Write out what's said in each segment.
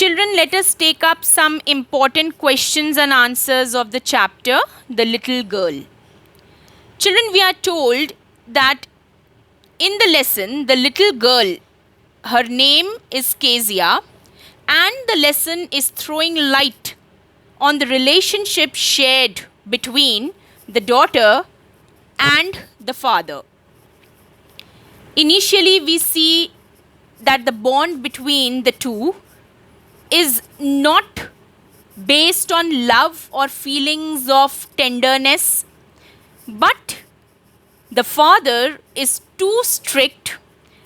Children, let us take up some important questions and answers of the chapter, The Little Girl. Children, we are told that in the lesson, the little girl, her name is Kezia, and the lesson is throwing light on the relationship shared between the daughter and the father. Initially, we see that the bond between the two is not based on love or feelings of tenderness, but the father is too strict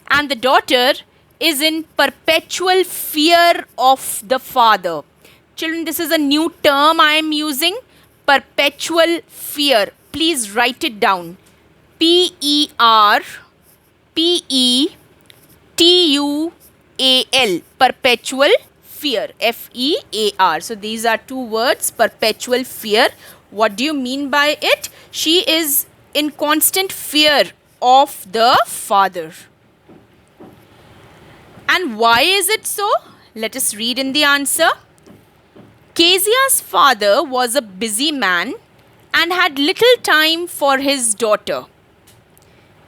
and the daughter is in perpetual fear of the father. Children, this is a new term I am using, perpetual fear. Please write it down. P-E-R-P-E-T-U-A-L, perpetual fear, F-E-A-R. So these are two words, perpetual fear. What do you mean by it? She is in constant fear of the father. And why is it so? Let us read in the answer. Kezia's father was a busy man and had little time for his daughter.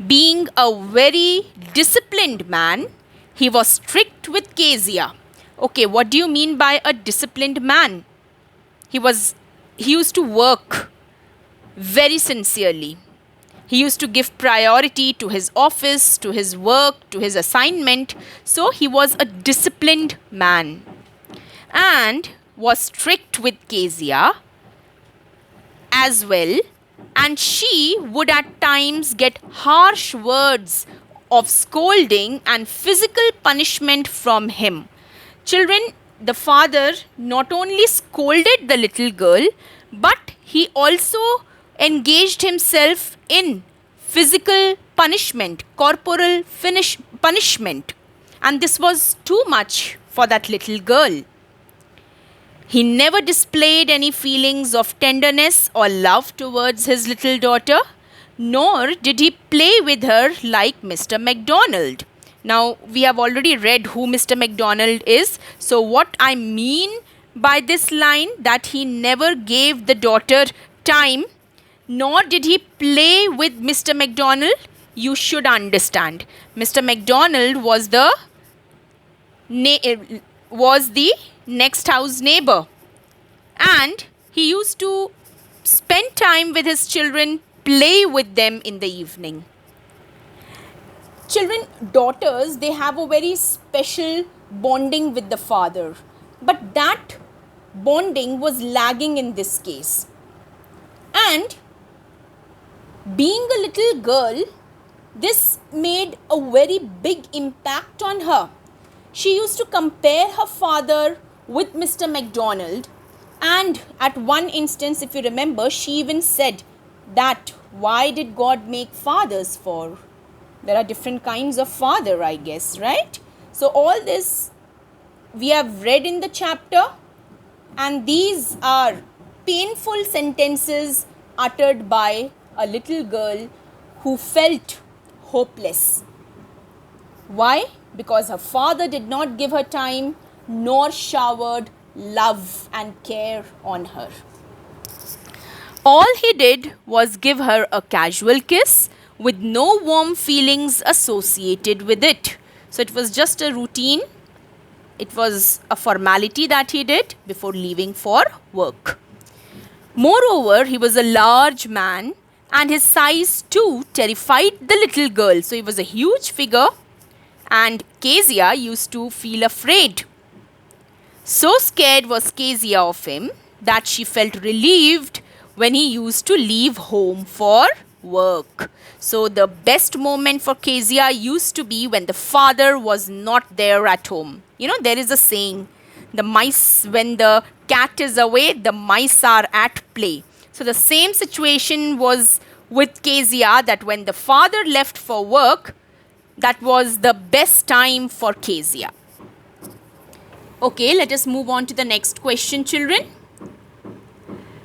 Being a very disciplined man, he was strict with Kezia. Okay, what do you mean by a disciplined man? He used to work very sincerely. He used to give priority to his office, to his work, to his assignment. So he was a disciplined man and was strict with Kezia as well. And she would at times get harsh words of scolding and physical punishment from him. Children, the father not only scolded the little girl, but he also engaged himself in physical punishment, corporal punishment. And this was too much for that little girl. He never displayed any feelings of tenderness or love towards his little daughter, nor did he play with her like Mr. MacDonald. Now, we have already read who Mr. MacDonald is. So, what I mean by this line, that he never gave the daughter time, nor did he play with Mr. MacDonald, you should understand. Mr. MacDonald was the next house neighbor, and he used to spend time with his children, play with them in the evening. Children, daughters, they have a very special bonding with the father, but that bonding was lagging in this case. And being a little girl, this made a very big impact on her. She used to compare her father with Mr. MacDonald, and at one instance, if you remember, she even said that why did God make fathers for? There are different kinds of father, I guess, right? So all this we have read in the chapter, and these are painful sentences uttered by a little girl who felt hopeless. Why? Because her father did not give her time nor showered love and care on her. All he did was give her a casual kiss with no warm feelings associated with it. So it was just a routine. It was a formality that he did before leaving for work. Moreover, he was a large man, and his size too terrified the little girl. So he was a huge figure, and Kezia used to feel afraid. So scared was Kezia of him that she felt relieved when he used to leave home for work. So the best moment for Kezia used to be when the father was not there at home. You know, there is a saying, the mice, when the cat is away, the mice are at play. So the same situation was with Kezia, that when the father left for work, that was the best time for Kezia. Okay, let us move on to the next question, children.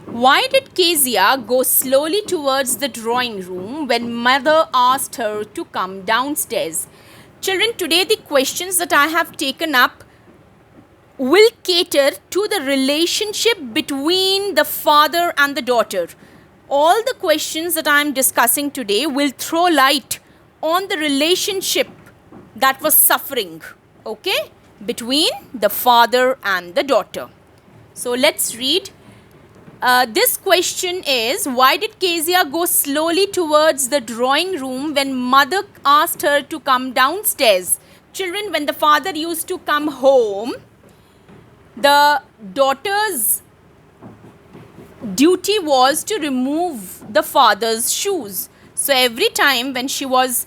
Why did Kezia go slowly towards the drawing room when mother asked her to come downstairs? Children, today the questions that I have taken up will cater to the relationship between the father and the daughter. All the questions that I am discussing today will throw light on the relationship that was suffering, okay, between the father and the daughter. So let's read. This question is, why did Kezia go slowly towards the drawing room when mother asked her to come downstairs? Children, when the father used to come home, the daughter's duty was to remove the father's shoes. So every time when she was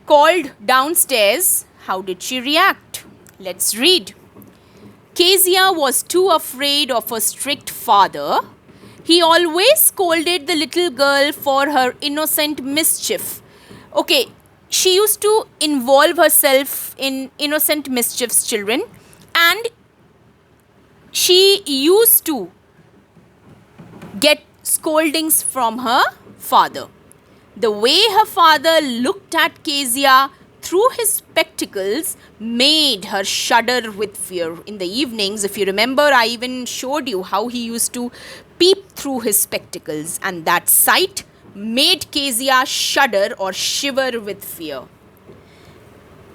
called downstairs, how did she react? Let's read. Kezia was too afraid of her strict father. He always scolded the little girl for her innocent mischief. Okay, she used to involve herself in innocent mischiefs, children, and she used to get scoldings from her father. The way her father looked at Kezia through his spectacles made her shudder with fear. In the evenings, if you remember, I even showed you how he used to peep through his spectacles, and that sight made Kezia shudder or shiver with fear.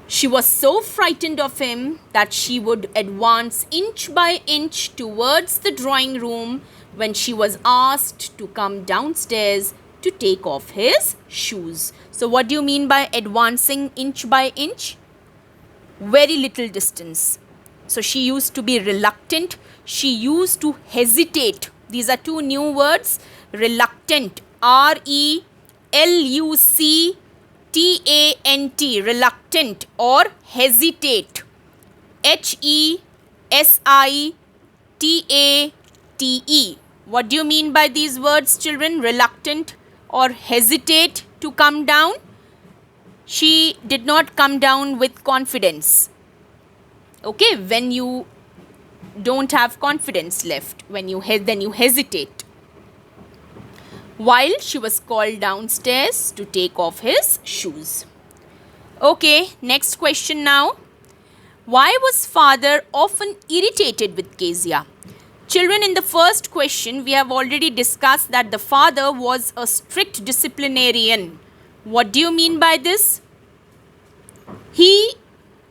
She was so frightened of him that she would advance inch by inch towards the drawing room when she was asked to come downstairs to take off his shoes. So what do you mean by advancing inch by inch? Very little distance. So she used to be reluctant. She used to hesitate. These are two new words. Reluctant. R-E-L-U-C-T-A-N-T. Reluctant or hesitate. H-E-S-I-T-A-T-E. What do you mean by these words, children? Reluctant or hesitate to come down? She did not come down with confidence. Okay, when you don't have confidence left, then you hesitate. While she was called downstairs to take off his shoes. Okay, next question now. Why was father often irritated with Kezia? Children, in the first question, we have already discussed that the father was a strict disciplinarian. What do you mean by this? He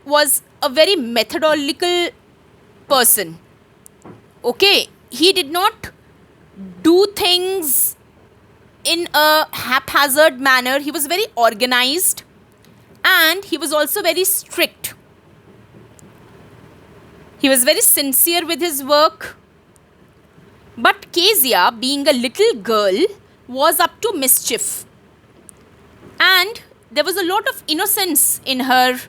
was a very methodical person. Okay, he did not do things in a haphazard manner. He was very organized and he was also very strict. He was very sincere with his work. But Kezia, being a little girl, was up to mischief. And there was a lot of innocence in her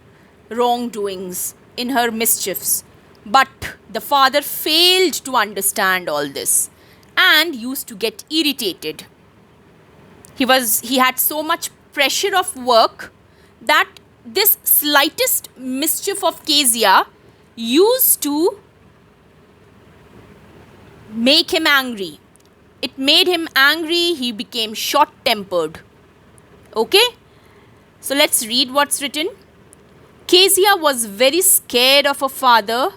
wrongdoings, in her mischiefs. But the father failed to understand all this and used to get irritated. He had so much pressure of work that this slightest mischief of Kezia used to make him angry. It made him angry. He became short-tempered. Okay? So let's read what's written. Kezia was very scared of her father.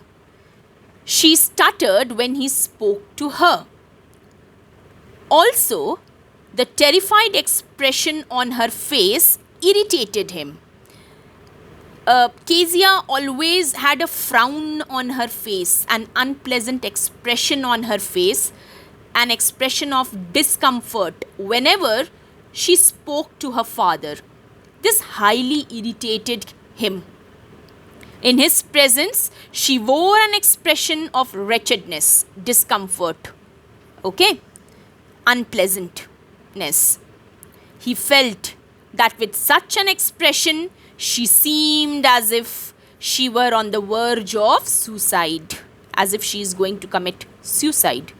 She stuttered when he spoke to her. Also, the terrified expression on her face irritated him. Kezia always had a frown on her face, an unpleasant expression on her face, an expression of discomfort whenever she spoke to her father. This highly irritated him. In his presence, she wore an expression of wretchedness, discomfort, okay, unpleasantness. He felt that with such an expression, she seemed as if she were on the verge of suicide, as if she is going to commit suicide.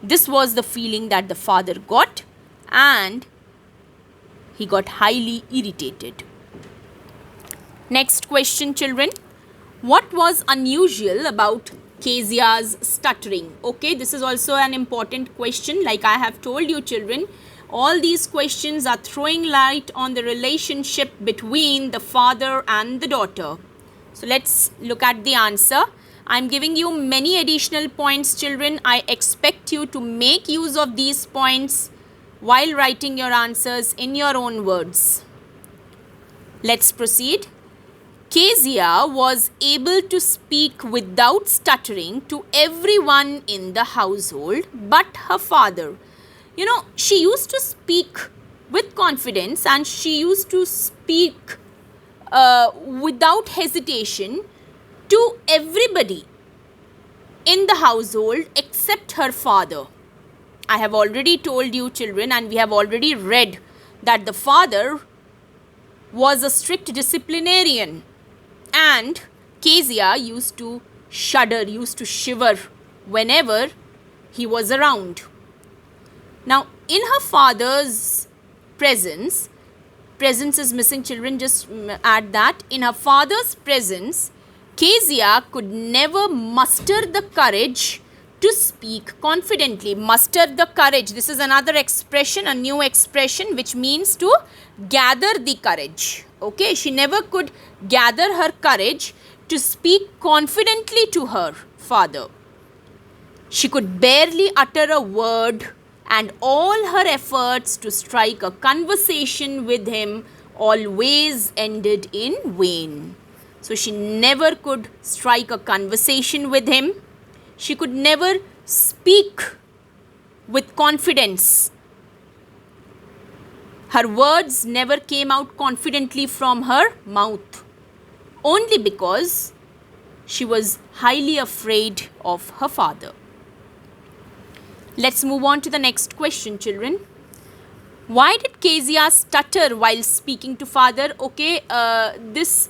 This was the feeling that the father got, and he got highly irritated. Next question, children. What was unusual about Kezia's stuttering? Okay, this is also an important question. Like I have told you, children, all these questions are throwing light on the relationship between the father and the daughter. So let's look at the answer. I'm giving you many additional points, children. I expect you to make use of these points while writing your answers in your own words. Let's proceed. Kezia was able to speak without stuttering to everyone in the household but her father. You know, she used to speak with confidence and she used to speak without hesitation to everybody in the household except her father. I have already told you, children, and we have already read that the father was a strict disciplinarian, and Kezia used to shudder, used to shiver whenever he was around. Now, in her father's presence is missing, children, just add that. In her father's presence, Kezia could never muster the courage to speak confidently. Muster the courage. This is another expression, a new expression, which means to gather the courage. Okay, she never could gather her courage to speak confidently to her father. She could barely utter a word, and all her efforts to strike a conversation with him always ended in vain. So she never could strike a conversation with him. She could never speak with confidence. Her words never came out confidently from her mouth, only because she was highly afraid of her father. Let's move on to the next question, children. Why did Kezia stutter while speaking to father? Okay, this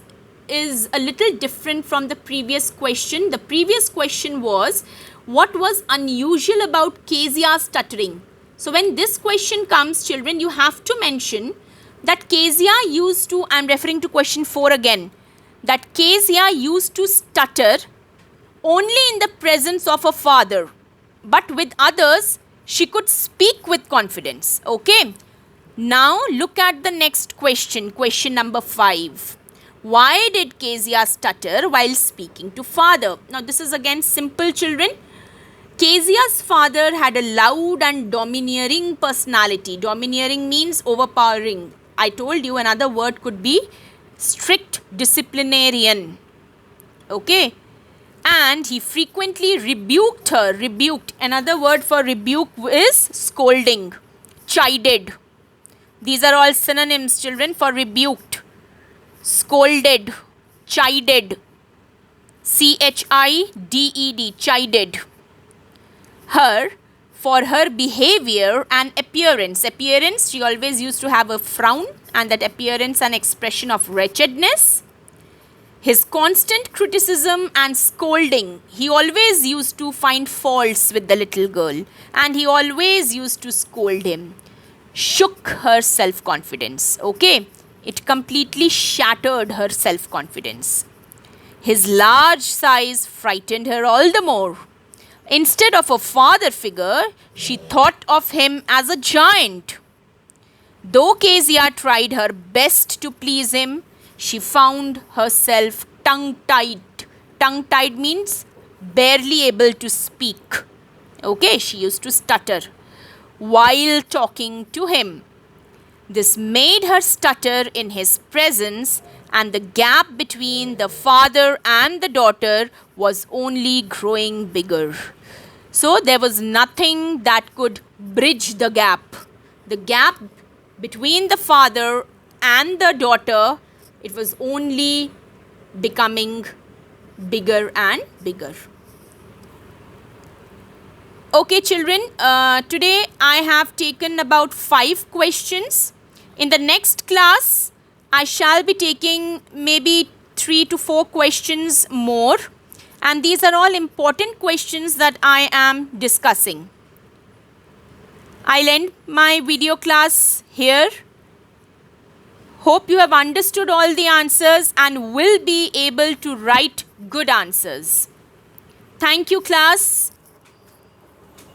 is a little different from the previous question. The previous question was, what was unusual about Kezia stuttering? So when this question comes, children, you have to mention that Kezia used to, I am referring to question 4 again, that Kezia used to stutter only in the presence of her father, but with others she could speak with confidence. Okay. Now look at the next question, question number 5. Why did Kezia stutter while speaking to father? Now this is again simple, children. Kezia's father had a loud and domineering personality. Domineering means overpowering. I told you another word could be strict disciplinarian. Okay. And he frequently rebuked her. Rebuked. Another word for rebuke is scolding. Chided. These are all synonyms, children, for rebuked. Scolded. Chided. C-H-I-D-E-D. Chided her for her behavior and appearance. Appearance, she always used to have a frown, and that appearance an expression of wretchedness. His constant criticism and scolding, he always used to find faults with the little girl, and he always used to scold him, shook her self-confidence. Okay, it completely shattered her self-confidence. His large size frightened her all the more. Instead of a father figure, she thought of him as a giant. Though Kezia tried her best to please him, she found herself tongue-tied. Tongue-tied means barely able to speak. Okay, she used to stutter while talking to him. This made her stutter in his presence, and the gap between the father and the daughter was only growing bigger. So there was nothing that could bridge the gap. The gap between the father and the daughter, it was only becoming bigger and bigger. Okay, children, today I have taken about 5 questions. In the next class, I shall be taking maybe 3 to 4 questions more. And these are all important questions that I am discussing. I'll end my video class here. Hope you have understood all the answers and will be able to write good answers. Thank you, class.